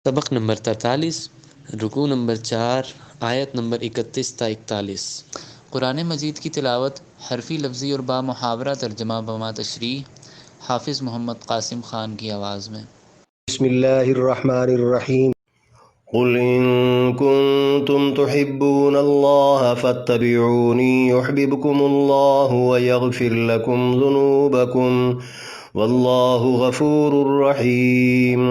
سبق نمبر 43، رکوع نمبر 4، آیت نمبر 31 تا 41۔ قرآن مجید کی تلاوت حرفی لفظی اور با محاورہ ترجمہ بما تشریح حافظ محمد قاسم خان کی آواز میں۔ بسم اللہ الرحمن الرحیم۔ قل ان کنتم تحبون اللہ فاتبعونی یحببکم اللہ ویغفر لکم ذنوبکم واللہ غفور الرحیم۔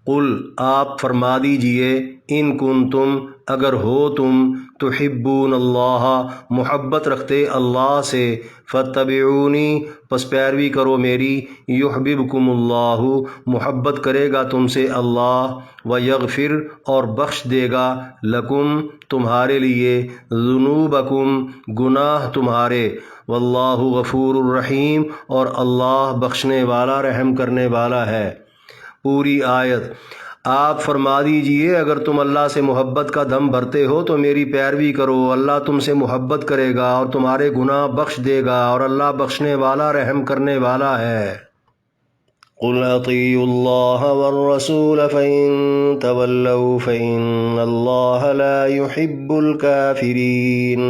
قل آپ فرما دیجئے، ان کنتم اگر ہو تم، تحبون اللہ محبت رکھتے اللہ سے، فاتبعونی پس پیروی کرو میری، یحببکم اللہ محبت کرے گا تم سے اللہ، ویغفر اور بخش دے گا، لکم تمہارے لیے، ذنوبکم گناہ تمہارے، واللہ غفور الرحیم اور اللہ بخشنے والا رحم کرنے والا ہے۔ پوری آیت۔ آپ فرما دیجئے اگر تم اللہ سے محبت کا دم بھرتے ہو تو میری پیروی کرو، اللہ تم سے محبت کرے گا اور تمہارے گناہ بخش دے گا، اور اللہ بخشنے والا رحم کرنے والا ہے۔ قل اطیعوا اللہ والرسول فإن تولوا فإن اللہ لا يحب الكافرین۔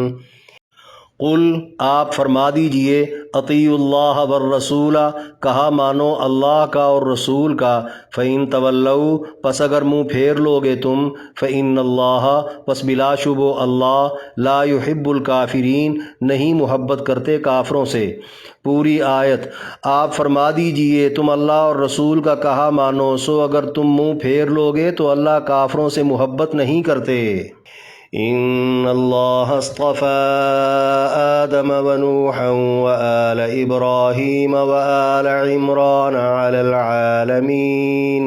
قل آپ فرما دیجئے، اطیعوا اللہ والرسول کہا مانو اللہ کا اور رسول کا، فإن تولوا پس اگر منہ پھیر لوگے تم، فإن اللہ پس بلا شبہ اللہ، لا يحب الکافرین نہیں محبت کرتے کافروں سے۔ پوری آیت۔ آپ فرما دیجئے تم اللہ اور رسول کا کہا مانو، سو اگر تم منہ پھیر لوگے تو اللہ کافروں سے محبت نہیں کرتے۔ ان اللہ اصطفى آدم ونوحا وآل ابراہیم وآل عمران علی العالمین۔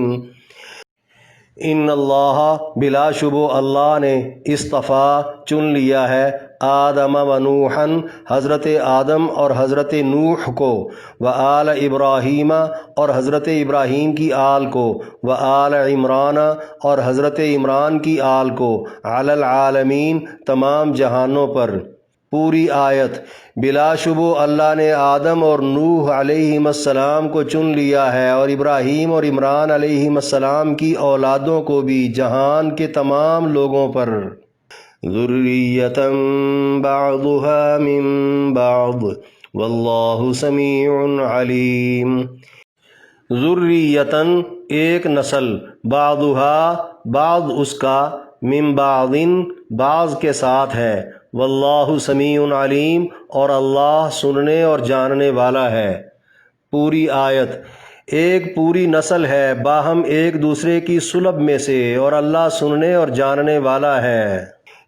ان اللہ بلا شبہ اللہ نے اصطفیٰ چن لیا ہے، آدم و نوحاً حضرت آدم اور حضرت نوح کو، وآل ابراہیم اور حضرت ابراہیم کی آل کو، وآل عمران اور حضرت عمران کی آل کو، علی العالمین تمام جہانوں پر۔ پوری آیت۔ بلا شبہ اللہ نے آدم اور نوح علیہم السلام کو چن لیا ہے، اور ابراہیم اور عمران علیہم السلام کی اولادوں کو بھی جہان کے تمام لوگوں پر۔ ذریۃ بعضها من بعض واللہ سمیع علیم۔ ذریۃ ایک نسل، بعضها بعض اس کا، من بعض بعض کے ساتھ ہے، واللہ سمیع علیم اور اللہ سننے اور جاننے والا ہے۔ پوری آیت۔ ایک پوری نسل ہے، باہم ایک دوسرے کی صلب میں سے، اور اللہ سننے اور جاننے والا ہے۔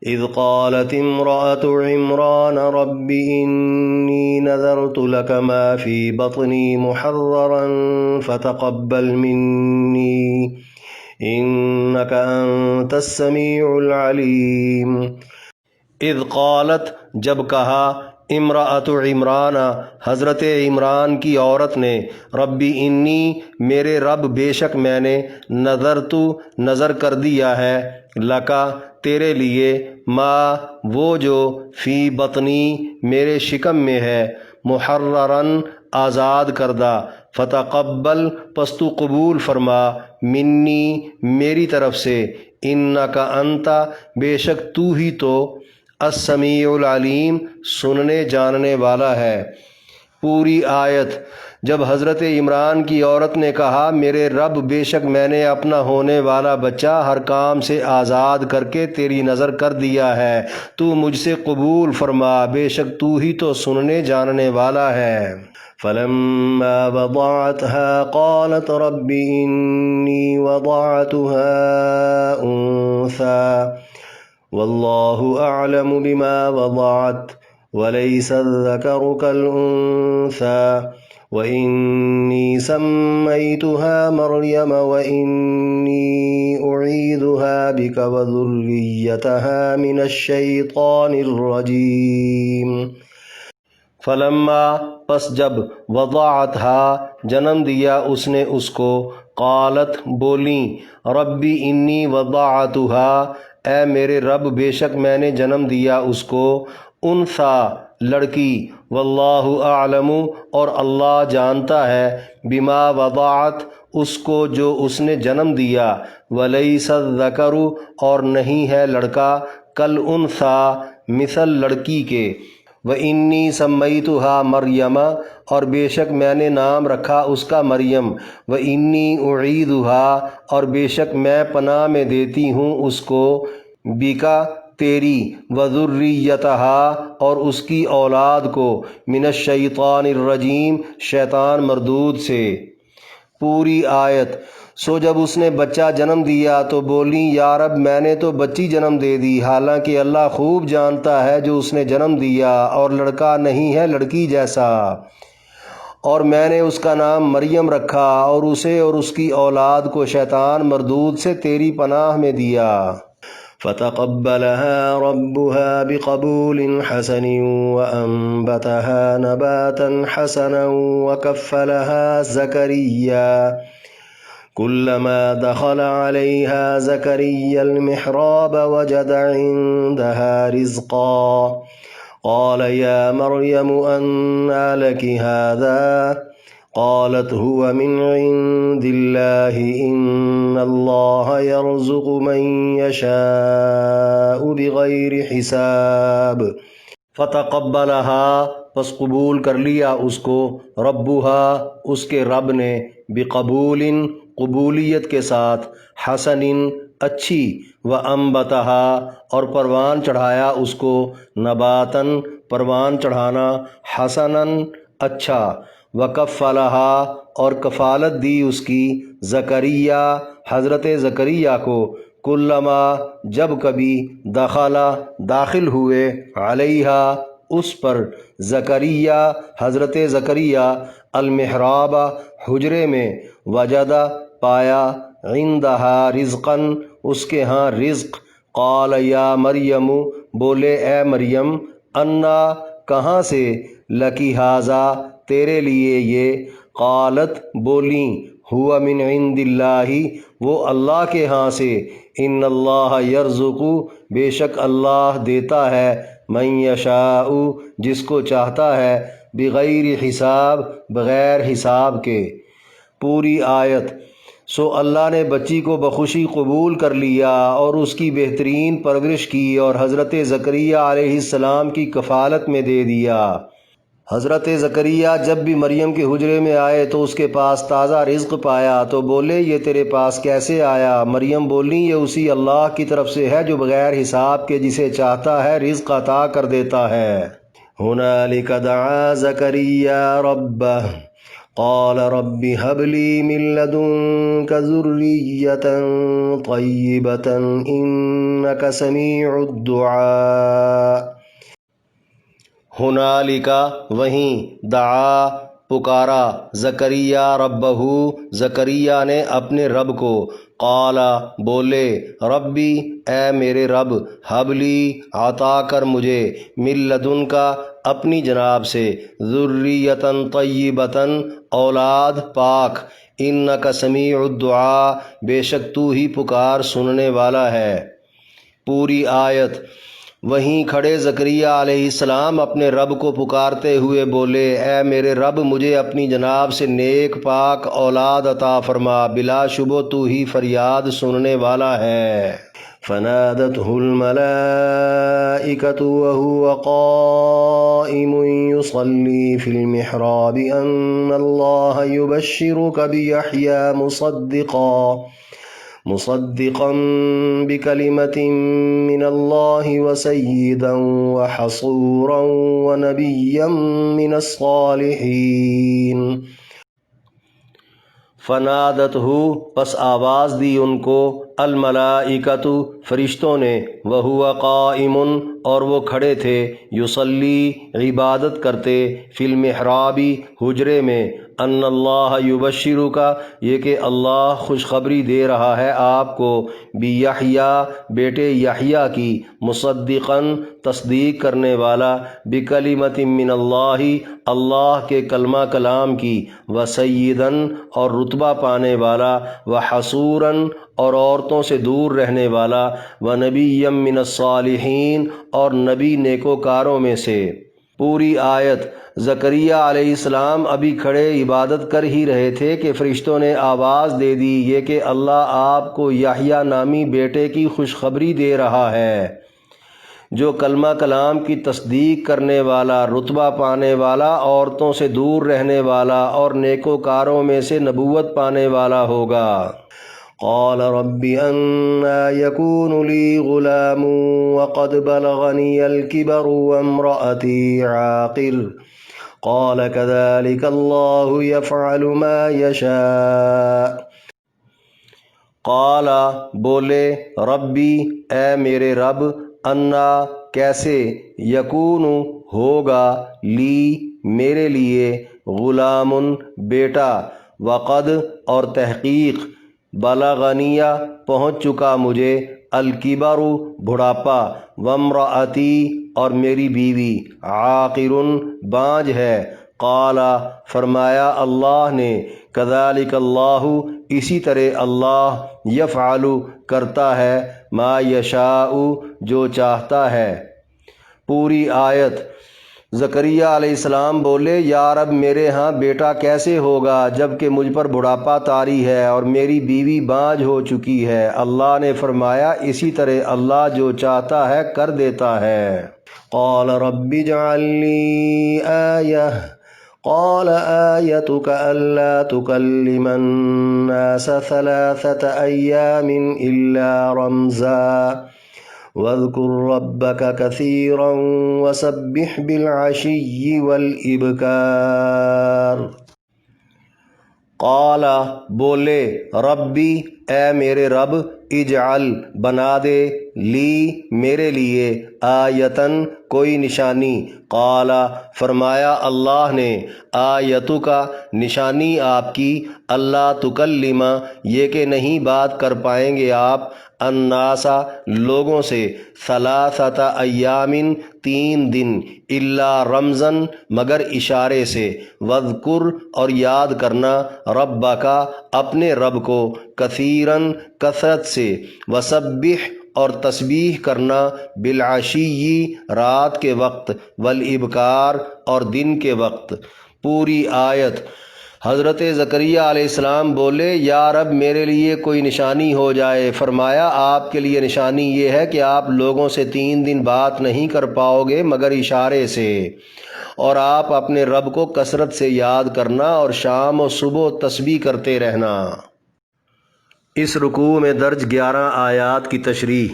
اذ قالت امرأة عمران رب انی نذرت لك ما في بطنی محررا فتقبل منی انك انت السمیع العلیم۔ اذ قالت جب کہا، امرأۃ عمران حضرت عمران کی عورت نے، ربی انی میرے رب بے شک میں نے، نذرت نظر کر دیا ہے، لکا تیرے لیے، ما وہ جو، فی بطنی میرے شکم میں ہے، محررن آزاد کردہ، فتقبل پس تو قبول فرما، منی میری طرف سے، انکا انتا بے شک تو ہی تو، السمیع العلیم سننے جاننے والا ہے۔ پوری آیت۔ جب حضرت عمران کی عورت نے کہا، میرے رب بے شک میں نے اپنا ہونے والا بچہ ہر کام سے آزاد کر کے تیری نظر کر دیا ہے، تو مجھ سے قبول فرما، بے شک تو ہی تو سننے جاننے والا ہے۔ فلما وضعتها قالت رب انی وضعتها انثى واللہ اعلم بما وضعت وليس الذكر كالأنثى وإني سميتها مريم وإني أعيذها بك وذريتها من الشيطان الرجيم۔ فلما پس جب، وضعتها جنم دیا اس نے اس کو، قالت بولیں، ربی انی وضعتها اے میرے رب بے شک میں نے جنم دیا اس کو، انثیٰ لڑکی، واللہ اعلم اور اللہ جانتا ہے، بما وضعت اس کو جو اس نے جنم دیا، ولیس الذکر اور نہیں ہے لڑکا، کالانثی مثل لڑکی کے، وانی سمیتھا مریم اور بے شک میں نے نام رکھا اس کا مریم، وانی اعیدھا اور بے شک میں پناہ میں دیتی ہوں اس کو، بکا تیری، وذریتہا اور اس کی اولاد کو، من الشیطان الرجیم شیطان مردود سے۔ پوری آیت۔ سو جب اس نے بچہ جنم دیا تو بولی، یا رب میں نے تو بچی جنم دے دی، حالانکہ اللہ خوب جانتا ہے جو اس نے جنم دیا، اور لڑکا نہیں ہے لڑکی جیسا، اور میں نے اس کا نام مریم رکھا، اور اسے اور اس کی اولاد کو شیطان مردود سے تیری پناہ میں دیا۔ فتقبلها ربها بقبول حسن وأنبتها نباتا حسنا وكفلها زكريا كلما دخل عليها زكريا المحراب وجد عندها رزقا قال يا مريم أنى لك هذا قالت هو من عند الله إن الله يرزق من يشاء بغير حساب۔ فتقبلها پس قبول کر لیا اس کو، ربها اس کے رب نے، بقبول قبولیت کے ساتھ، حسن اچھی، وانبتها اور پروان چڑھایا اس کو، نباتاً پروان چڑھانا، حسناً اچھا، وکفلها اور کفالت دی اس کی، زکریا حضرت زکریا کو، کلما جب کبھی، دخلا داخل ہوئے، علیہا اس پر، زکریا حضرت زکریا، المحراب حجرے میں، وجدہ پایا، عندہا رزقاً اس کے ہاں رزق، قال یا مریم بولے اے مریم، انا کہاں سے، لکی ھذا تیرے لیے یہ، قالت بولیں، ہوا من عند اللہ وہ اللہ کے ہاں سے، ان اللہ یرزق بے شک اللہ دیتا ہے، من یشاء جس کو چاہتا ہے، بغیر حساب بغیر حساب کے۔ پوری آیت۔ سو اللہ نے بچی کو بخوشی قبول کر لیا اور اس کی بہترین پرورش کی اور حضرت زکریا علیہ السلام کی کفالت میں دے دیا۔ حضرت زکریا جب بھی مریم کے حجرے میں آئے تو اس کے پاس تازہ رزق پایا تو بولے یہ تیرے پاس کیسے آیا؟ مریم بولیں یہ اسی اللہ کی طرف سے ہے جو بغیر حساب کے جسے چاہتا ہے رزق عطا کر دیتا ہے۔ ہنالک دعا زکریا ربہ قال رب هب لي من لدنك ذرية طيبة إنك سميع الدعاء۔ ہنالکا وہیں، دعا پکارا، زکریا ربہ زکریا نے اپنے رب کو، قالا بولے، ربی اے میرے رب، حبلی عطا کر مجھے، من لدنکا اپنی جناب سے، ذریۃ طیبۃ اولاد پاک، انک سمیع الدعاء بے شک تو ہی پکار سننے والا ہے۔ پوری آیت۔ وہیں کھڑے زکریا علیہ السلام اپنے رب کو پکارتے ہوئے بولے، اے میرے رب مجھے اپنی جناب سے نیک پاک اولاد عطا فرما، بلا شبہ تو ہی فریاد سننے والا ہے۔ فنادته الملائكة وهو قائم يصلي في المحراب أن الله يبشرك بيحيى مصدقا بكلمة من الله وسيدا وحصورا ونبيا من الصالحين۔ فنادتہ پس آواز دی ان کو، الملائکۃ فرشتوں نے، وہو قائم اور وہ کھڑے تھے، یصلی عبادت کرتے، فی المحراب حجرے میں، ان اللہ یبشرک یہ کہ اللہ خوشخبری دے رہا ہے آپ کو، بیحییٰ بیٹے یحییٰ کی، مصدقاً تصدیق کرنے والا، بکلمۃ من اللہ اللہ کے کلمہ کلام کی، وسیداً اور رتبہ پانے والا، وحصوراً اور عورتوں سے دور رہنے والا، ونبیا من الصالحین اور نبی نیکوکاروں میں سے۔ پوری آیت۔ زکریہ علیہ السلام ابھی کھڑے عبادت کر ہی رہے تھے کہ فرشتوں نے آواز دے دی یہ کہ اللہ آپ کو یحییٰ نامی بیٹے کی خوشخبری دے رہا ہے جو کلمہ کلام کی تصدیق کرنے والا، رتبہ پانے والا، عورتوں سے دور رہنے والا اور نیکوکاروں میں سے نبوت پانے والا ہوگا۔ قال رب أنا يكون لي غلام وقد بلغني الكبر وامرأتي عاقر قال كذلك الله يفعل ما يشاء۔ قال بولے ربی اے میرے رب، انا کیسے، یکون ہوگا، لی میرے لیے، غلام بیٹا، وقد اور تحقیق، بلغنیہ پہنچ چکا مجھے، الکبر بڑھاپا، وامرأتی اور میری بیوی، عاقر بانجھ ہے۔ قال فرمایا اللہ نے، کذالک اللہ اسی طرح اللہ، یفعل کرتا ہے، ما یشاء جو چاہتا ہے۔ پوری آیت۔ زکریہ علیہ السلام بولے یا رب میرے ہاں بیٹا کیسے ہوگا جب کہ مجھ پر بڑھاپا طاری ہے اور میری بیوی بانجھ ہو چکی ہے۔ اللہ نے فرمایا اسی طرح اللہ جو چاہتا ہے کر دیتا ہے۔ قال رب اجعل لی آیہ قال آیتک الا تکلم الناس ثلاثة ایام الا رمزا واذکر ربک کثیرا وسبح بالعشی والابکار۔ قال بولے ربی اے میرے رب، اجعل بنا دے، لی میرے لیے، آیتن کوئی نشانی، قال فرمایا اللہ نے، آیتو کا نشانی آپ کی، اللہ تکلم یہ کہ نہیں بات کر پائیں گے آپ، الناسا لوگوں سے، ثلاثۃ ایام 3 دن، الا رمزن مگر اشارے سے، واذکر اور یاد کرنا، ربکا اپنے رب کو، کثیرن کثرت سے، وسبح اور تسبیح کرنا، بالعشی رات کے وقت، والابکار اور دن کے وقت۔ پوری آیت۔ حضرت زکریہ علیہ السلام بولے یا رب میرے لیے کوئی نشانی ہو جائے۔ فرمایا آپ کے لیے نشانی یہ ہے کہ آپ لوگوں سے 3 دن بات نہیں کر پاؤ گے مگر اشارے سے، اور آپ اپنے رب کو کثرت سے یاد کرنا اور شام و صبح تسبیح کرتے رہنا۔ اس رکوع میں درج 11 آیات کی تشریح۔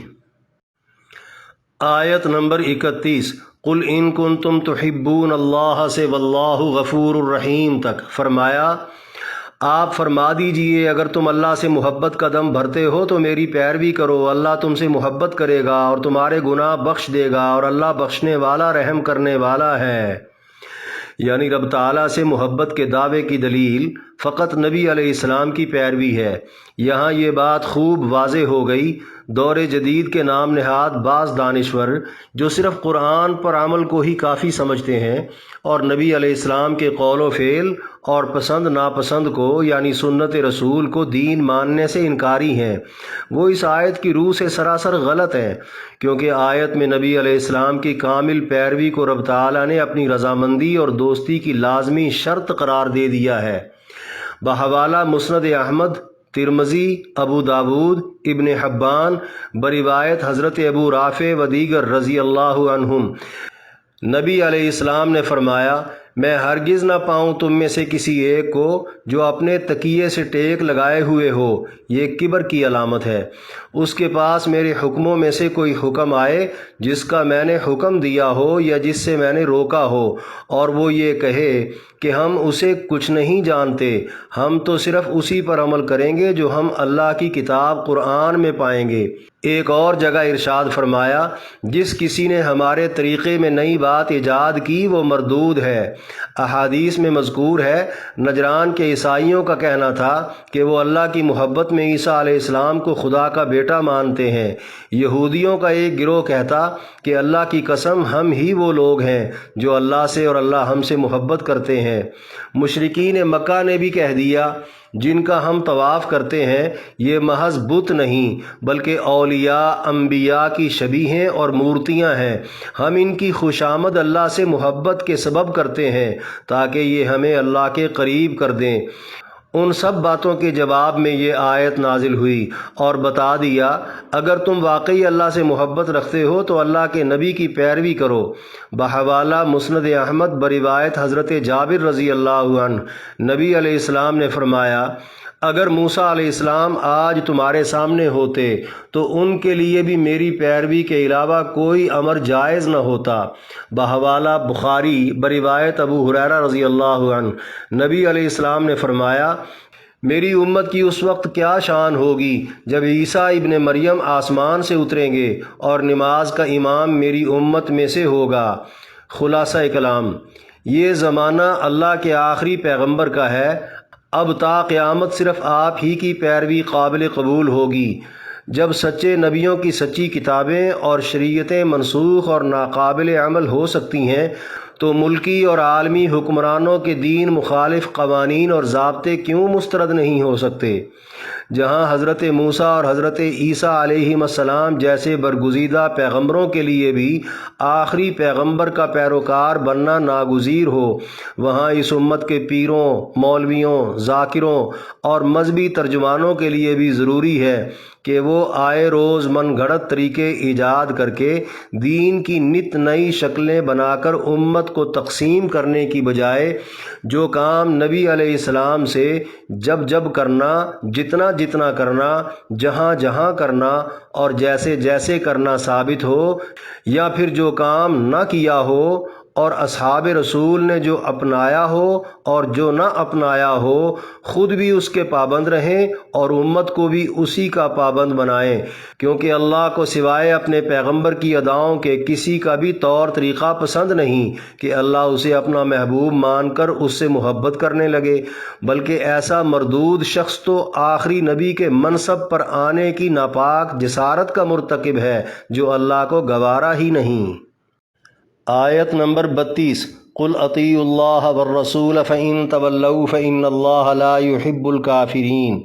آیت نمبر 31 قل ان کنتم تحبون اللہ سے واللہ غفور الرحیم تک۔ فرمایا آپ فرما دیجئے اگر تم اللہ سے محبت کا دم بھرتے ہو تو میری پیروی کرو، اللہ تم سے محبت کرے گا اور تمہارے گناہ بخش دے گا، اور اللہ بخشنے والا رحم کرنے والا ہے۔ یعنی رب تعالیٰ سے محبت کے دعوے کی دلیل فقط نبی علیہ السلام کی پیروی ہے۔ یہاں یہ بات خوب واضح ہو گئی۔ دور جدید کے نام نہاد بعض دانشور جو صرف قرآن پر عمل کو ہی کافی سمجھتے ہیں اور نبی علیہ السلام کے قول و فعل اور پسند ناپسند کو یعنی سنت رسول کو دین ماننے سے انکاری ہیں، وہ اس آیت کی روح سے سراسر غلط ہیں، کیونکہ آیت میں نبی علیہ السلام کی کامل پیروی کو رب تعالیٰ نے اپنی رضامندی اور دوستی کی لازمی شرط قرار دے دیا ہے۔ بحوالہ مسند احمد، ترمذی، ابو داود، ابن حبان، بروایت حضرت ابو رافع و دیگر رضی اللہ عنہم، نبی علیہ السلام نے فرمایا میں ہرگز نہ پاؤں تم میں سے کسی ایک کو جو اپنے تکیے سے ٹیک لگائے ہوئے ہو، یہ کبر کی علامت ہے، اس کے پاس میرے حکموں میں سے کوئی حکم آئے جس کا میں نے حکم دیا ہو یا جس سے میں نے روکا ہو، اور وہ یہ کہے کہ ہم اسے کچھ نہیں جانتے، ہم تو صرف اسی پر عمل کریں گے جو ہم اللہ کی کتاب قرآن میں پائیں گے۔ ایک اور جگہ ارشاد فرمایا جس کسی نے ہمارے طریقے میں نئی بات ایجاد کی وہ مردود ہے۔ احادیث میں مذکور ہے نجران کے عیسائیوں کا کہنا تھا کہ وہ اللہ کی محبت میں عیسیٰ علیہ السلام کو خدا کا بیٹا مانتے ہیں۔ یہودیوں کا ایک گروہ کہتا کہ اللہ کی قسم ہم ہی وہ لوگ ہیں جو اللہ سے اور اللہ ہم سے محبت کرتے ہیں۔ مشرکین مکہ نے بھی کہہ دیا جن کا ہم طواف کرتے ہیں یہ محض بت نہیں بلکہ اولیاء انبیاء کی شبیہیں اور مورتیاں ہیں۔ ہم ان کی خوشامد اللہ سے محبت کے سبب کرتے ہیں تاکہ یہ ہمیں اللہ کے قریب کر دیں۔ ان سب باتوں کے جواب میں یہ آیت نازل ہوئی اور بتا دیا اگر تم واقعی اللہ سے محبت رکھتے ہو تو اللہ کے نبی کی پیروی کرو۔ بحوالہ مسند احمد بروایت حضرت جابر رضی اللہ عنہ نبی علیہ السلام نے فرمایا اگر موسیٰ علیہ السلام آج تمہارے سامنے ہوتے تو ان کے لیے بھی میری پیروی کے علاوہ کوئی امر جائز نہ ہوتا۔ بحوالہ بخاری بروایت ابو ہریرہ رضی اللہ عنہ نبی علیہ السلام نے فرمایا میری امت کی اس وقت کیا شان ہوگی جب عیسیٰ ابن مریم آسمان سے اتریں گے اور نماز کا امام میری امت میں سے ہوگا۔ خلاصہ کلام، یہ زمانہ اللہ کے آخری پیغمبر کا ہے۔ اب تا قیامت صرف آپ ہی کی پیروی قابل قبول ہوگی۔ جب سچے نبیوں کی سچی کتابیں اور شریعتیں منسوخ اور ناقابل عمل ہو سکتی ہیں تو ملکی اور عالمی حکمرانوں کے دین مخالف قوانین اور ضابطے کیوں مسترد نہیں ہو سکتے؟ جہاں حضرت موسیٰ اور حضرت عیسیٰ علیہم السلام جیسے برگزیدہ پیغمبروں کے لیے بھی آخری پیغمبر کا پیروکار بننا ناگزیر ہو، وہاں اس امت کے پیروں، مولویوں، ذاکروں اور مذہبی ترجمانوں کے لیے بھی ضروری ہے کہ وہ آئے روز من گھڑت طریقے ایجاد کر کے دین کی نت نئی شکلیں بنا کر امت کو تقسیم کرنے کی بجائے جو کام نبی علیہ السلام سے جب جب کرنا، جتنا جتنا کرنا، جہاں جہاں کرنا اور جیسے جیسے کرنا ثابت ہو، یا پھر جو کام نہ کیا ہو اور اصحاب رسول نے جو اپنایا ہو اور جو نہ اپنایا ہو خود بھی اس کے پابند رہیں اور امت کو بھی اسی کا پابند بنائیں، کیونکہ اللہ کو سوائے اپنے پیغمبر کی اداؤں کے کسی کا بھی طور طریقہ پسند نہیں کہ اللہ اسے اپنا محبوب مان کر اس سے محبت کرنے لگے، بلکہ ایسا مردود شخص تو آخری نبی کے منصب پر آنے کی ناپاک جسارت کا مرتکب ہے جو اللہ کو گوارا ہی نہیں۔ آیت نمبر 32 قل اطیعوا اللہ والرسول فإن تولوا فإن اللہ لا يحب الکافرین۔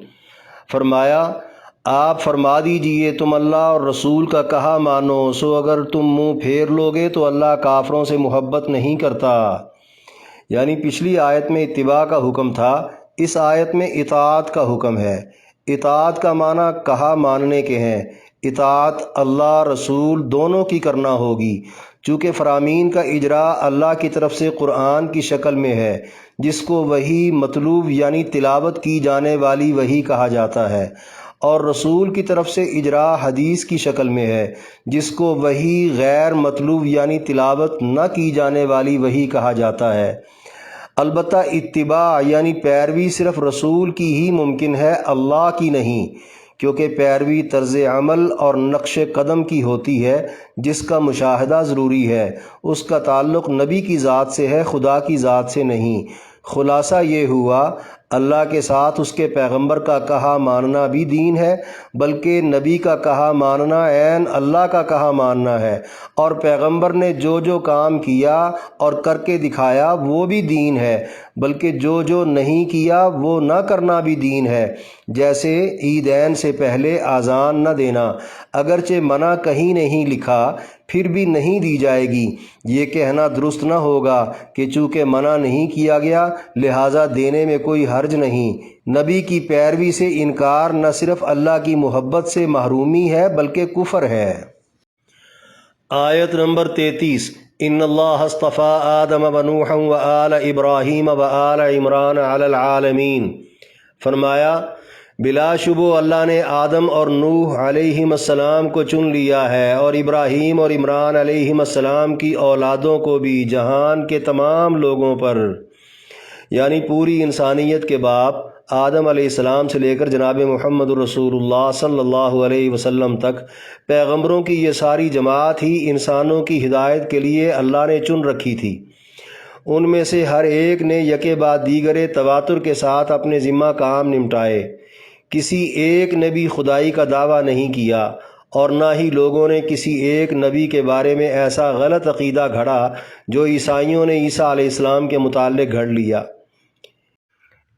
فرمایا آپ فرما دیجئے تم اللہ اور رسول کا کہا مانو، سو اگر تم منہ پھیر لوگے تو اللہ کافروں سے محبت نہیں کرتا۔ یعنی پچھلی آیت میں اتباع کا حکم تھا، اس آیت میں اطاعت کا حکم ہے۔ اطاعت کا معنی کہا ماننے کے ہیں۔ اطاعت اللہ رسول دونوں کی کرنا ہوگی، چونکہ فرامین کا اجراء اللہ کی طرف سے قرآن کی شکل میں ہے جس کو وحی مطلوب یعنی تلاوت کی جانے والی وحی کہا جاتا ہے، اور رسول کی طرف سے اجراء حدیث کی شکل میں ہے جس کو وحی غیر مطلوب یعنی تلاوت نہ کی جانے والی وحی کہا جاتا ہے۔ البتہ اتباع یعنی پیروی صرف رسول کی ہی ممکن ہے، اللہ کی نہیں، کیونکہ پیروی طرز عمل اور نقش قدم کی ہوتی ہے جس کا مشاہدہ ضروری ہے، اس کا تعلق نبی کی ذات سے ہے، خدا کی ذات سے نہیں۔ خلاصہ یہ ہوا اللہ کے ساتھ اس کے پیغمبر کا کہا ماننا بھی دین ہے، بلکہ نبی کا کہا ماننا عین اللہ کا کہا ماننا ہے، اور پیغمبر نے جو جو کام کیا اور کر کے دکھایا وہ بھی دین ہے، بلکہ جو جو نہیں کیا وہ نہ کرنا بھی دین ہے، جیسے عیدین سے پہلے اذان نہ دینا، اگرچہ منع کہیں نہیں لکھا پھر بھی نہیں دی جائے گی۔ یہ کہنا درست نہ ہوگا کہ چونکہ منع نہیں کیا گیا لہٰذا دینے میں کوئی حرج نہیں۔ نبی کی پیروی سے انکار نہ صرف اللہ کی محبت سے محرومی ہے بلکہ کفر ہے۔ آیت نمبر 33 ان اللہ اصطفیٰ آدم ونوحا وآل ابراہیم وآل عمران علی العالمین۔ فرمایا بلا شبہ اللہ نے آدم اور نوح علیہم السلام کو چن لیا ہے اور ابراہیم اور عمران علیہم السلام کی اولادوں کو بھی جہان کے تمام لوگوں پر، یعنی پوری انسانیت کے باپ آدم علیہ السلام سے لے کر جناب محمد رسول اللہ صلی اللہ علیہ وسلم تک پیغمبروں کی یہ ساری جماعت ہی انسانوں کی ہدایت کے لیے اللہ نے چن رکھی تھی۔ ان میں سے ہر ایک نے یکے بعد دیگرے تواتر کے ساتھ اپنے ذمہ کام نمٹائے۔ کسی ایک نے بھی خدائی کا دعویٰ نہیں کیا اور نہ ہی لوگوں نے کسی ایک نبی کے بارے میں ایسا غلط عقیدہ گھڑا جو عیسائیوں نے عیسیٰ علیہ السلام کے متعلق گھڑ لیا۔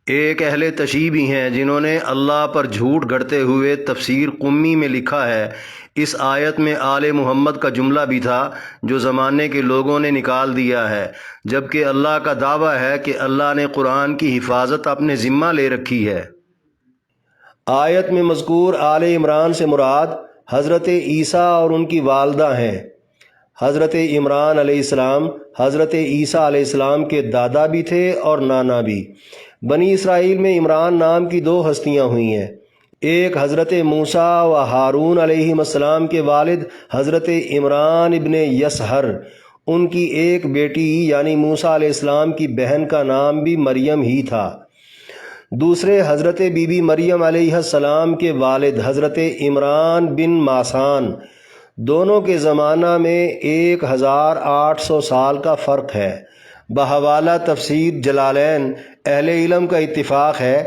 ایک اہل تشیع بھی ہیں جنہوں نے اللہ پر جھوٹ گھڑتے ہوئے تفسیر قمی میں لکھا ہے، اس آیت میں آل محمد کا جملہ بھی تھا جو زمانے کے لوگوں نے نکال دیا ہے، جبکہ اللہ کا دعویٰ ہے کہ اللہ نے قرآن کی حفاظت اپنے ذمہ لے رکھی ہے۔ آیت میں مذکور آل عمران سے مراد حضرت عیسیٰ اور ان کی والدہ ہیں۔ حضرت عمران علیہ السلام حضرت عیسیٰ علیہ السلام کے دادا بھی تھے اور نانا بھی۔ بنی اسرائیل میں عمران نام کی دو ہستیاں ہوئی ہیں، ایک حضرت موسیٰ و ہارون علیہ السلام کے والد حضرت عمران ابن یسہر، ان کی ایک بیٹی یعنی موسیٰ علیہ السلام کی بہن کا نام بھی مریم ہی تھا۔ دوسرے حضرت بی بی مریم علیہ السلام کے والد حضرت عمران بن ماسان، دونوں کے زمانہ میں 1800 سال کا فرق ہے۔ بحوالہ تفسیر جلالین اہل علم کا اتفاق ہے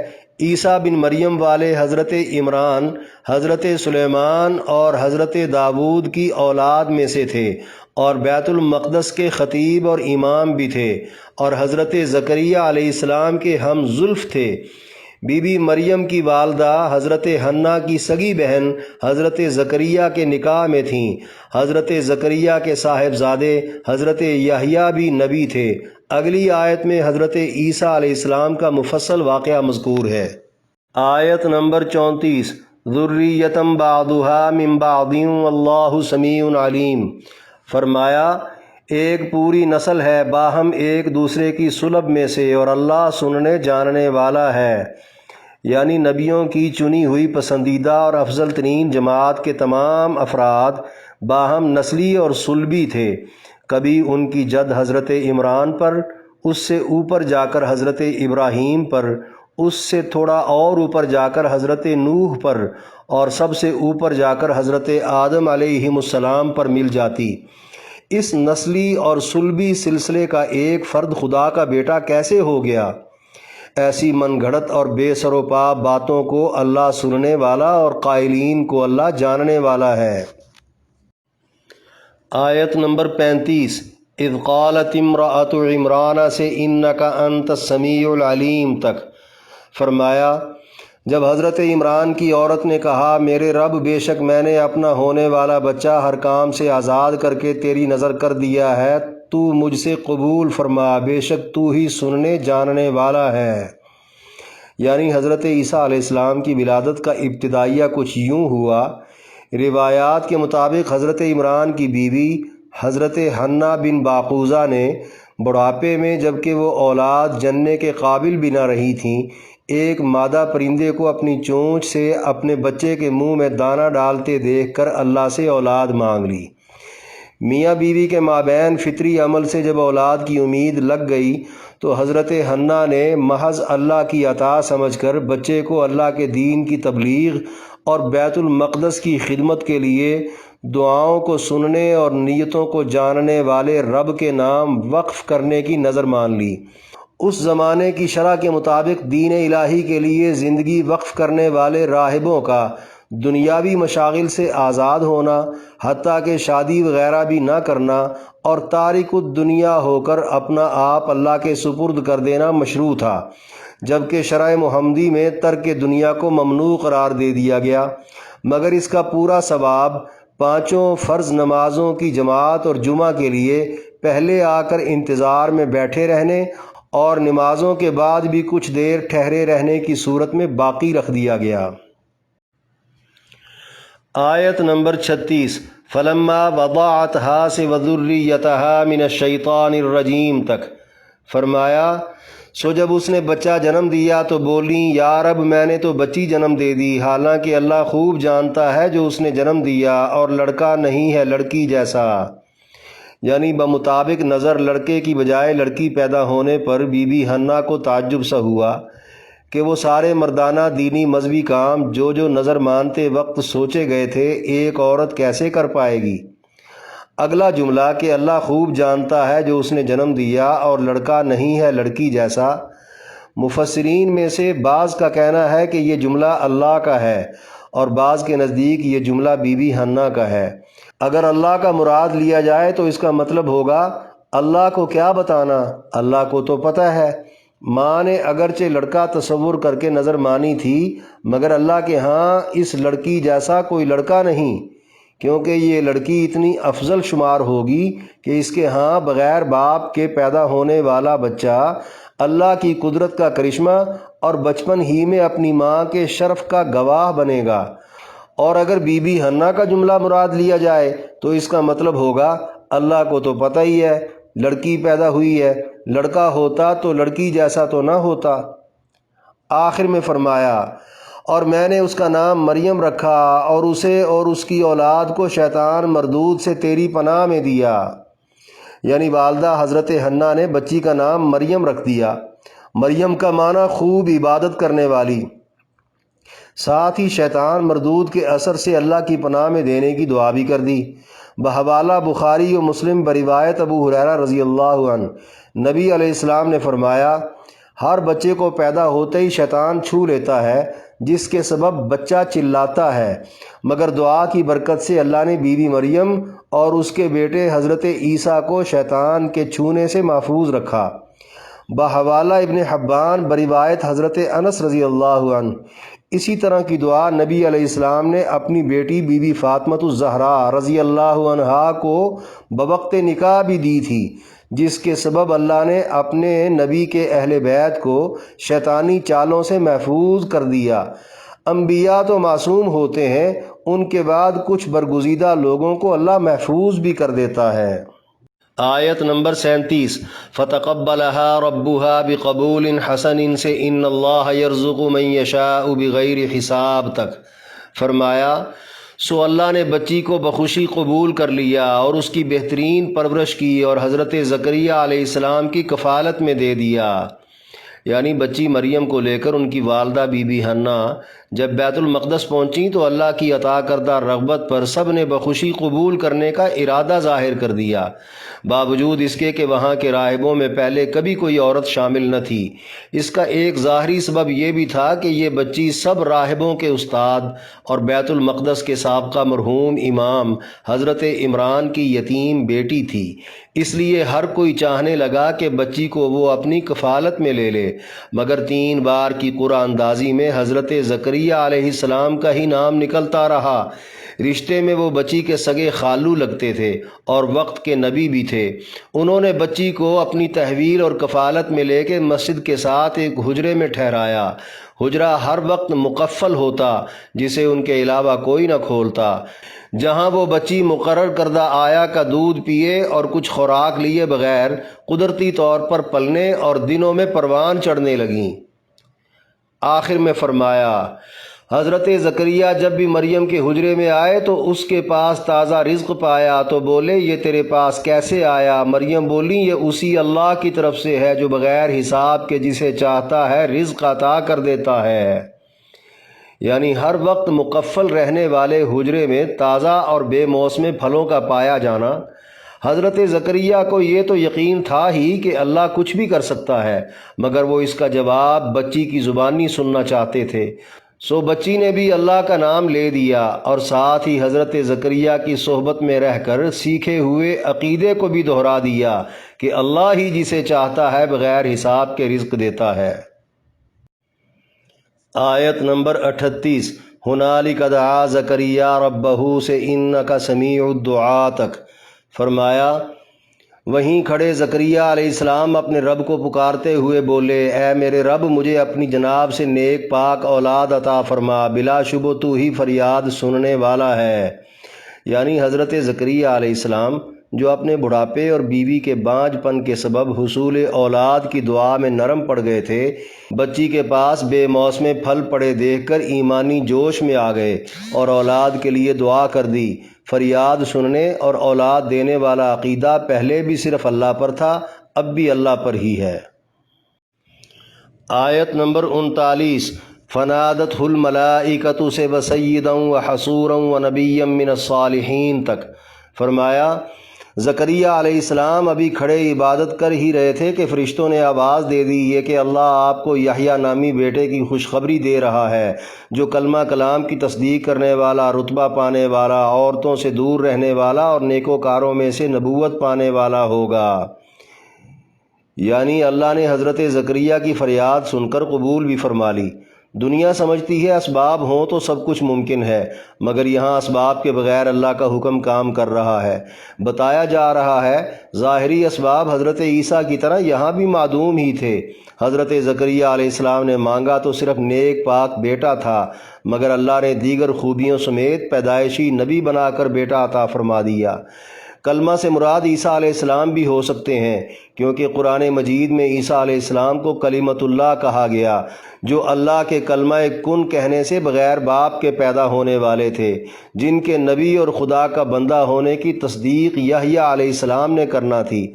عیسیٰ بن مریم والے حضرت عمران حضرت سلیمان اور حضرت داود کی اولاد میں سے تھے اور بیت المقدس کے خطیب اور امام بھی تھے، اور حضرت زکریہ علیہ السلام کے ہم زلف تھے۔ بی بی مریم کی والدہ حضرت حنا کی سگی بہن حضرت زکریہ کے نکاح میں تھیں۔ حضرت زکریہ کے صاحبزادے حضرت یحییٰ بھی نبی تھے۔ اگلی آیت میں حضرت عیسیٰ علیہ السلام کا مفصل واقعہ مذکور ہے۔ آیت نمبر 34، ذریۃ بعضھا من بعض واللہ سمیع علیم۔ فرمایا ایک پوری نسل ہے باہم ایک دوسرے کی صلب میں سے، اور اللہ سننے جاننے والا ہے۔ یعنی نبیوں کی چنی ہوئی پسندیدہ اور افضل ترین جماعت کے تمام افراد باہم نسلی اور صلبی تھے۔ کبھی ان کی جد حضرت عمران پر، اس سے اوپر جا کر حضرت ابراہیم پر، اس سے تھوڑا اور اوپر جا کر حضرت نوح پر، اور سب سے اوپر جا کر حضرت آدم علیہ السلام پر مل جاتی۔ اس نسلی اور صلبی سلسلے کا ایک فرد خدا کا بیٹا کیسے ہو گیا؟ ایسی من گھڑت اور بے سر و پا باتوں کو اللہ سننے والا اور قائلین کو اللہ جاننے والا ہے۔ آیت نمبر 35، اذ قالت امرأۃ عمران سے انک انت السمیع العلیم تک۔ فرمایا جب حضرت عمران کی عورت نے کہا میرے رب بے شک میں نے اپنا ہونے والا بچہ ہر کام سے آزاد کر کے تیری نظر کر دیا ہے، تو مجھ سے قبول فرما، بے شک تو ہی سننے جاننے والا ہے۔ یعنی حضرت عیسیٰ علیہ السلام کی ولادت کا ابتدائیہ کچھ یوں ہوا۔ روایات کے مطابق حضرت عمران کی بیوی حضرت حنا بن باقوزہ نے بڑھاپے میں جب کہ وہ اولاد جننے کے قابل بھی نہ رہی تھیں، ایک مادہ پرندے کو اپنی چونچ سے اپنے بچے کے منہ میں دانہ ڈالتے دیکھ کر اللہ سے اولاد مانگ لی۔ میاں بیوی کے مابین فطری عمل سے جب اولاد کی امید لگ گئی تو حضرت حنا نے محض اللہ کی عطا سمجھ کر بچے کو اللہ کے دین کی تبلیغ اور بیت المقدس کی خدمت کے لیے دعاؤں کو سننے اور نیتوں کو جاننے والے رب کے نام وقف کرنے کی نظر مان لی۔ اس زمانے کی شرع کے مطابق دین الہی کے لیے زندگی وقف کرنے والے راہبوں کا دنیاوی مشاغل سے آزاد ہونا، حتیٰ کہ شادی وغیرہ بھی نہ کرنا، اور تارک الدنیا ہو کر اپنا آپ اللہ کے سپرد کر دینا مشروع تھا، جبکہ شرع محمدی میں ترک دنیا کو ممنوع قرار دے دیا گیا۔ مگر اس کا پورا ثواب 5 فرض نمازوں کی جماعت اور جمعہ کے لیے پہلے آ کر انتظار میں بیٹھے رہنے اور نمازوں کے بعد بھی کچھ دیر ٹھہرے رہنے کی صورت میں باقی رکھ دیا گیا۔ آیت نمبر 36، فلما وضعتها سے وذریتها من الشیطان الرجیم تک۔ فرمایا سو جب اس نے بچہ جنم دیا تو بولیں یا رب میں نے تو بچی جنم دے دی، حالانکہ اللہ خوب جانتا ہے جو اس نے جنم دیا، اور لڑکا نہیں ہے لڑکی جیسا۔ یعنی بمطابق نظر لڑکے کی بجائے لڑکی پیدا ہونے پر بی بی حنا کو تعجب سا ہوا کہ وہ سارے مردانہ دینی مذہبی کام جو نظر مانتے وقت سوچے گئے تھے ایک عورت کیسے کر پائے گی۔ اگلا جملہ کہ اللہ خوب جانتا ہے جو اس نے جنم دیا اور لڑکا نہیں ہے لڑکی جیسا، مفسرین میں سے بعض کا کہنا ہے کہ یہ جملہ اللہ کا ہے، اور بعض کے نزدیک یہ جملہ بی بی حنا کا ہے۔ اگر اللہ کا مراد لیا جائے تو اس کا مطلب ہوگا اللہ کو کیا بتانا، اللہ کو تو پتہ ہے، ماں نے اگرچہ لڑکا تصور کر کے نظر مانی تھی، مگر اللہ کے ہاں اس لڑکی جیسا کوئی لڑکا نہیں، کیونکہ یہ لڑکی اتنی افضل شمار ہوگی کہ اس کے ہاں بغیر باپ کے پیدا ہونے والا بچہ اللہ کی قدرت کا کرشمہ اور بچپن ہی میں اپنی ماں کے شرف کا گواہ بنے گا۔ اور اگر بی بی حنہ کا جملہ مراد لیا جائے تو اس کا مطلب ہوگا اللہ کو تو پتہ ہی ہے لڑکی پیدا ہوئی ہے، لڑکا ہوتا تو لڑکی جیسا تو نہ ہوتا۔ آخر میں فرمایا اور میں نے اس کا نام مریم رکھا اور اسے اور اس کی اولاد کو شیطان مردود سے تیری پناہ میں دیا، یعنی والدہ حضرت حنہ نے بچی کا نام مریم رکھ دیا۔ مریم کا معنی خوب عبادت کرنے والی، ساتھ ہی شیطان مردود کے اثر سے اللہ کی پناہ میں دینے کی دعا بھی کر دی۔ بحوالہ بخاری و مسلم بروایت ابو ہریرہ رضی اللہ عنہ، نبی علیہ السلام نے فرمایا ہر بچے کو پیدا ہوتے ہی شیطان چھو لیتا ہے، جس کے سبب بچہ چلاتا ہے، مگر دعا کی برکت سے اللہ نے بی بی مریم اور اس کے بیٹے حضرت عیسیٰ کو شیطان کے چھونے سے محفوظ رکھا۔ بحوالہ ابن حبان بروایت حضرت انس رضی اللہ عنہ، اسی طرح کی دعا نبی علیہ السلام نے اپنی بیٹی بی بی فاطمۃ الزہرا رضی اللہ عنہا کو بوقت نکاح بھی دی تھی، جس کے سبب اللہ نے اپنے نبی کے اہل بیت کو شیطانی چالوں سے محفوظ کر دیا۔ انبیاء تو معصوم ہوتے ہیں، ان کے بعد کچھ برگزیدہ لوگوں کو اللہ محفوظ بھی کر دیتا ہے۔ آیت نمبر 37 فتقبلها ربها بقبول حسن سے ان اللہ یرزق من یشاء بغیر حساب تک فرمایا سو اللہ نے بچی کو بخوشی قبول کر لیا اور اس کی بہترین پرورش کی اور حضرت زکریا علیہ السلام کی کفالت میں دے دیا، یعنی بچی مریم کو لے کر ان کی والدہ بی بی حنہ جب بیت المقدس پہنچیں تو اللہ کی عطا کردہ رغبت پر سب نے بخوشی قبول کرنے کا ارادہ ظاہر کر دیا، باوجود اس کے کہ وہاں کے راہبوں میں پہلے کبھی کوئی عورت شامل نہ تھی۔ اس کا ایک ظاہری سبب یہ بھی تھا کہ یہ بچی سب راہبوں کے استاد اور بیت المقدس کے سابقہ مرحوم امام حضرت عمران کی یتیم بیٹی تھی، اس لیے ہر کوئی چاہنے لگا کہ بچی کو وہ اپنی کفالت میں لے لے، مگر 3 بار کی قرعہ اندازی میں حضرت زکریا علیہ السلام کا ہی نام نکلتا رہا۔ رشتے میں وہ بچی کے سگے خالو لگتے تھے اور وقت کے نبی بھی تھے۔ انہوں نے بچی کو اپنی تحویل اور کفالت میں لے کے مسجد کے ساتھ ایک حجرے میں ٹھہرایا۔ حجرہ ہر وقت مقفل ہوتا جسے ان کے علاوہ کوئی نہ کھولتا، جہاں وہ بچی مقرر کردہ آیا کا دودھ پیے اور کچھ خوراک لیے بغیر قدرتی طور پر پلنے اور دنوں میں پروان چڑھنے لگیں۔ آخر میں فرمایا حضرت زکریا جب بھی مریم کے حجرے میں آئے تو اس کے پاس تازہ رزق پایا تو بولے یہ تیرے پاس کیسے آیا؟ مریم بولی یہ اسی اللہ کی طرف سے ہے جو بغیر حساب کے جسے چاہتا ہے رزق عطا کر دیتا ہے۔ یعنی ہر وقت مقفل رہنے والے حجرے میں تازہ اور بے موسم پھلوں کا پایا جانا۔ حضرت زکریا کو یہ تو یقین تھا ہی کہ اللہ کچھ بھی کر سکتا ہے، مگر وہ اس کا جواب بچی کی زبانی سننا چاہتے تھے، سو بچی نے بھی اللہ کا نام لے دیا اور ساتھ ہی حضرت زکریا کی صحبت میں رہ کر سیکھے ہوئے عقیدے کو بھی دہرا دیا کہ اللہ ہی جسے چاہتا ہے بغیر حساب کے رزق دیتا ہے۔ آیت نمبر 38 ہنالک دعا زکریا ربہ سے انک سمیع الدعاء تک فرمایا وہیں کھڑے زکریا علیہ السلام اپنے رب کو پکارتے ہوئے بولے اے میرے رب مجھے اپنی جناب سے نیک پاک اولاد عطا فرما، بلا شبہ تو ہی فریاد سننے والا ہے۔ یعنی حضرت زکریا علیہ السلام جو اپنے بڑھاپے اور بیوی کے بانجھ پن کے سبب حصول اولاد کی دعا میں نرم پڑ گئے تھے، بچی کے پاس بے موسم پھل پڑے دیکھ کر ایمانی جوش میں آ گئے اور اولاد کے لیے دعا کر دی۔ فریاد سننے اور اولاد دینے والا عقیدہ پہلے بھی صرف اللہ پر تھا، اب بھی اللہ پر ہی ہے۔ آیت نمبر 39 فنادتہ الملائکۃ سے وسیدا وحصورا ونبیا من الصالحین تک فرمایا زکریا علیہ السلام ابھی کھڑے عبادت کر ہی رہے تھے کہ فرشتوں نے آواز دے دی یہ کہ اللہ آپ کو یحییٰ نامی بیٹے کی خوشخبری دے رہا ہے جو کلمہ کلام کی تصدیق کرنے والا، رتبہ پانے والا، عورتوں سے دور رہنے والا اور نیکوکاروں میں سے نبوت پانے والا ہوگا۔ یعنی اللہ نے حضرت زکریا کی فریاد سن کر قبول بھی فرما لی۔ دنیا سمجھتی ہے اسباب ہوں تو سب کچھ ممکن ہے، مگر یہاں اسباب کے بغیر اللہ کا حکم کام کر رہا ہے۔ بتایا جا رہا ہے ظاہری اسباب حضرت عیسیٰ کی طرح یہاں بھی معدوم ہی تھے۔ حضرت زکریا علیہ السلام نے مانگا تو صرف نیک پاک بیٹا تھا، مگر اللہ نے دیگر خوبیوں سمیت پیدائشی نبی بنا کر بیٹا عطا فرما دیا۔ کلمہ سے مراد عیسیٰ علیہ السلام بھی ہو سکتے ہیں، کیونکہ قرآن مجید میں عیسیٰ علیہ السلام کو کلمۃ اللہ کہا گیا، جو اللہ کے کلمہ کن کہنے سے بغیر باپ کے پیدا ہونے والے تھے، جن کے نبی اور خدا کا بندہ ہونے کی تصدیق یحییٰ علیہ السلام نے کرنا تھی۔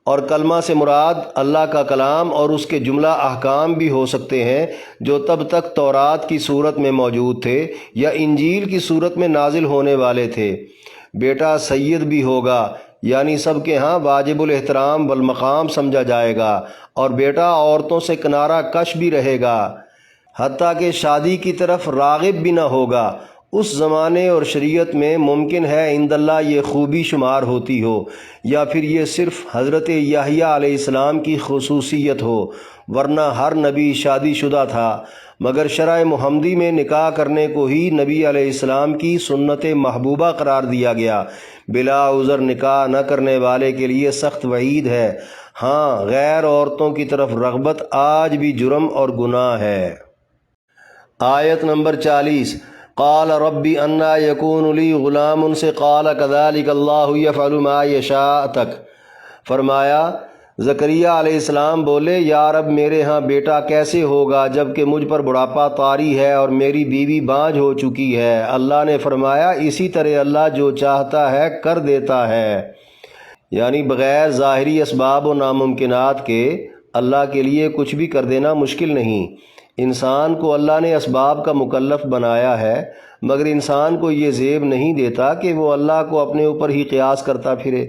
اور کلمہ سے مراد اللہ کا کلام اور اس کے جملہ احکام بھی ہو سکتے ہیں، جو تب تک تورات کی صورت میں موجود تھے یا انجیل کی صورت میں نازل ہونے والے تھے۔ بیٹا سید بھی ہوگا، یعنی سب کے ہاں واجب الاحترام والمقام سمجھا جائے گا، اور بیٹا عورتوں سے کنارہ کش بھی رہے گا، حتیٰ کہ شادی کی طرف راغب بھی نہ ہوگا۔ اس زمانے اور شریعت میں ممکن ہے عند اللہ یہ خوبی شمار ہوتی ہو، یا پھر یہ صرف حضرت یحییٰ علیہ السلام کی خصوصیت ہو، ورنہ ہر نبی شادی شدہ تھا، مگر شرع محمدی میں نکاح کرنے کو ہی نبی علیہ السلام کی سنت محبوبہ قرار دیا گیا۔ بلا عذر نکاح نہ کرنے والے کے لیے سخت وعید ہے۔ ہاں، غیر عورتوں کی طرف رغبت آج بھی جرم اور گناہ ہے۔ آیت نمبر 40، قال ربی انا یکون لی غلام سے قال کذالک اللہ یفعل ما یشاء تک، فرمایا زکریا علیہ السلام بولے، یا رب میرے ہاں بیٹا کیسے ہوگا جب کہ مجھ پر بڑھاپا طاری ہے اور میری بیوی بانجھ ہو چکی ہے؟ اللہ نے فرمایا اسی طرح اللہ جو چاہتا ہے کر دیتا ہے، یعنی بغیر ظاہری اسباب و ناممکنات کے اللہ کے لیے کچھ بھی کر دینا مشکل نہیں۔ انسان کو اللہ نے اسباب کا مکلف بنایا ہے، مگر انسان کو یہ زیب نہیں دیتا کہ وہ اللہ کو اپنے اوپر ہی قیاس کرتا پھرے،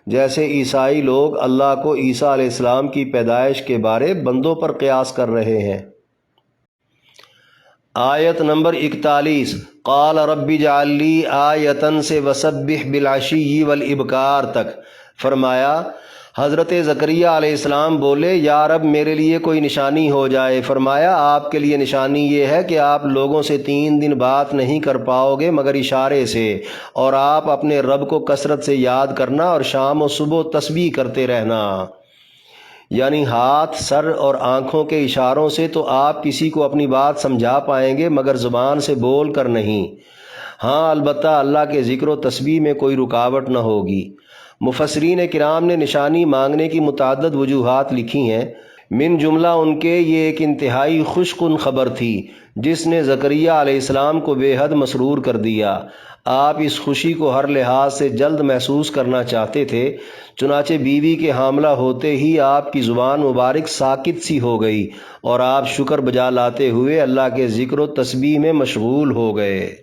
جیسے عیسائی لوگ اللہ کو عیسیٰ علیہ السلام کی پیدائش کے بارے بندوں پر قیاس کر رہے ہیں۔ آیت نمبر 41، قال رب اجعل لی آیۃ سے وسبح بالعشی والابکار تک، فرمایا حضرت زکریا علیہ السلام بولے، یا رب میرے لیے کوئی نشانی ہو جائے۔ فرمایا آپ کے لیے نشانی یہ ہے کہ آپ لوگوں سے 3 دن بات نہیں کر پاؤ گے مگر اشارے سے، اور آپ اپنے رب کو کثرت سے یاد کرنا اور شام و صبح تسبیح کرتے رہنا، یعنی ہاتھ، سر اور آنکھوں کے اشاروں سے تو آپ کسی کو اپنی بات سمجھا پائیں گے مگر زبان سے بول کر نہیں۔ ہاں البتہ اللہ کے ذکر و تسبیح میں کوئی رکاوٹ نہ ہوگی۔ مفسرین کرام نے نشانی مانگنے کی متعدد وجوہات لکھی ہیں، من جملہ ان کے یہ ایک انتہائی خوش کن خبر تھی جس نے زکریا علیہ السلام کو بے حد مسرور کر دیا۔ آپ اس خوشی کو ہر لحاظ سے جلد محسوس کرنا چاہتے تھے، چنانچہ بیوی کے حاملہ ہوتے ہی آپ کی زبان مبارک ساکت سی ہو گئی اور آپ شکر بجا لاتے ہوئے اللہ کے ذکر و تسبیح میں مشغول ہو گئے۔